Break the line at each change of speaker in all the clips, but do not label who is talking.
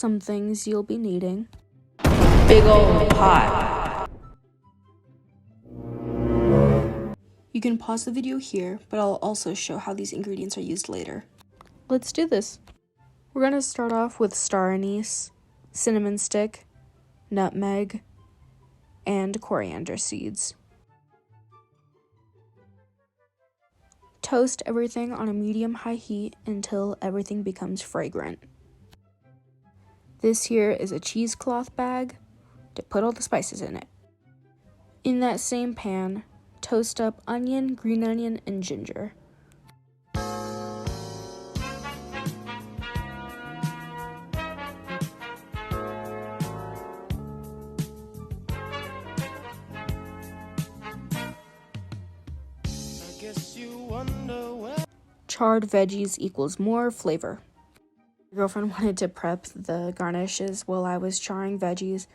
some things you'll be needing. Big old pot. You can pause the video here, but I'll also show how these ingredients are used later. Let's do this. We're going to start off with star anise, cinnamon stick, nutmeg, and coriander seeds. Toast everything on a medium-high heat until everything becomes fragrant. This here is a cheesecloth bag to put all the spices in it. In that same pan, toast up onion, green onion, and ginger. Charred veggies equals more flavor. My girlfriend wanted to prep the garnishes while I was charring veggies,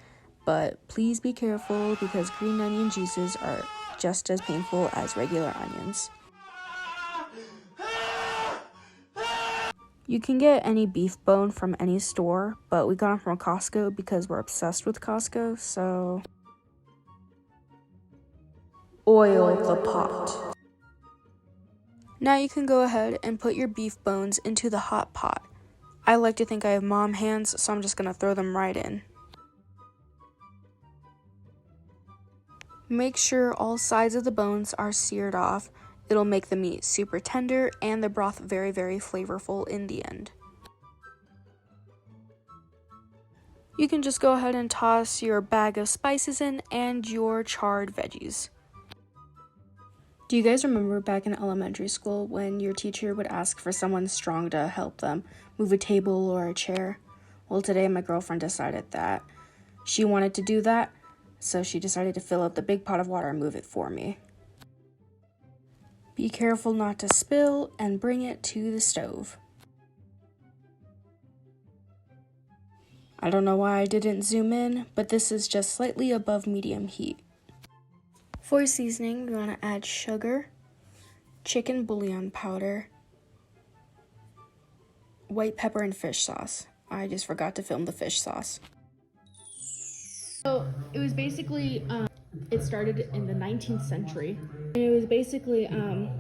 but please be careful because green onion juices are just as painful as regular onions. You can get any beef bone from any store, but we got them from Costco because we're obsessed with Costco, so oil the pot. Now you can go ahead and put your beef bones into the hot pot. I like to think I have mom hands, so I'm just going to throw them right in. Make sure all sides of the bones are seared off. It'll make the meat super tender and the broth very, very flavorful in the end. You can just go ahead and toss your bag of spices in and your charred veggies. Do you guys remember back in elementary school when your teacher would ask for someone strong to help them move a table or a chair? Well, today my girlfriend decided that she wanted to do that, so she decided to fill up the big pot of water and move it for me. Be careful not to spill and bring it to the stove. I don't know why I didn't zoom in, but this is just slightly above medium heat. For seasoning, we want to add sugar, chicken bouillon powder, white pepper, and fish sauce. I just forgot to film the fish sauce. So it was basically, it started in the 19th century. And it was basically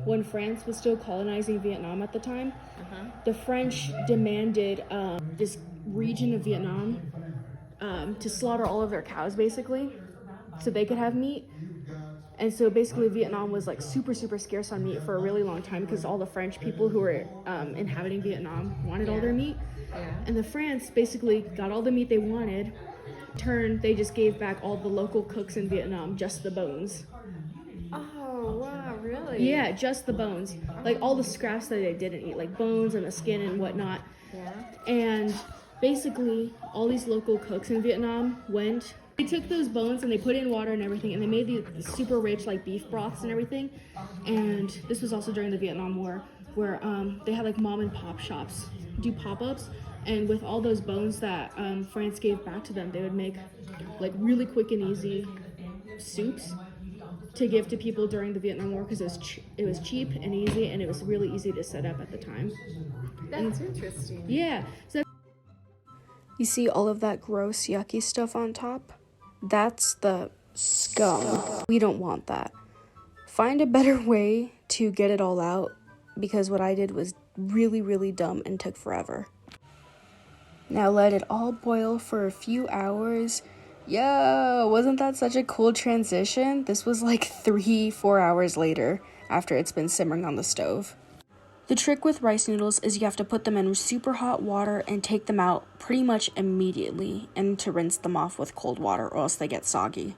when France was still colonizing Vietnam at the time. The French demanded this region of Vietnam to slaughter all of their cows basically so they could have meat. And so basically Vietnam was like super scarce on meat for a really long time because all the French people who were inhabiting Vietnam wanted all their meat. And the France basically got all the meat they wanted. In turn, they just gave back all the local cooks in Vietnam just the bones.
Oh, wow, really?
Yeah, just the bones. Like all the scraps that they didn't eat, like bones and the skin and whatnot.
Yeah.
And basically all these local cooks in Vietnam went. They took those bones and they put it in water and everything, and they made these super rich like beef broths and everything. And this was also during the Vietnam War, where they had like mom and pop shops do pop-ups, and with all those bones that France gave back to them, they would make like really quick and easy soups to give to people during the Vietnam War because it was cheap and easy, and it was really easy to set up at the time.
That's interesting.
Yeah. So you see all of that gross, yucky stuff on top? That's the scum. We don't want that. Find a better way to get it all out because what I did was really dumb and took forever. Now let it all boil for a few hours. Yo, wasn't that such a cool transition? This was like 3-4 hours later after it's been simmering on the stove. The trick with rice noodles is you have to put them in super hot water and take them out pretty much immediately and to rinse them off with cold water or else they get soggy.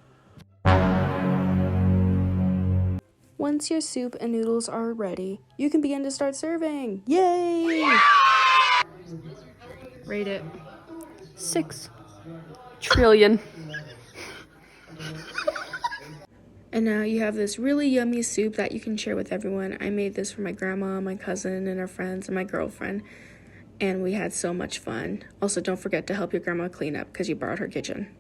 Once your soup and noodles are ready, you can begin to start serving. Yay!
Rate it.
6 trillion. And now you have this really yummy soup that you can share with everyone. I made this for my grandma, my cousin, and her friends, and my girlfriend. And we had so much fun. Also, don't forget to help your grandma clean up because you borrowed her kitchen.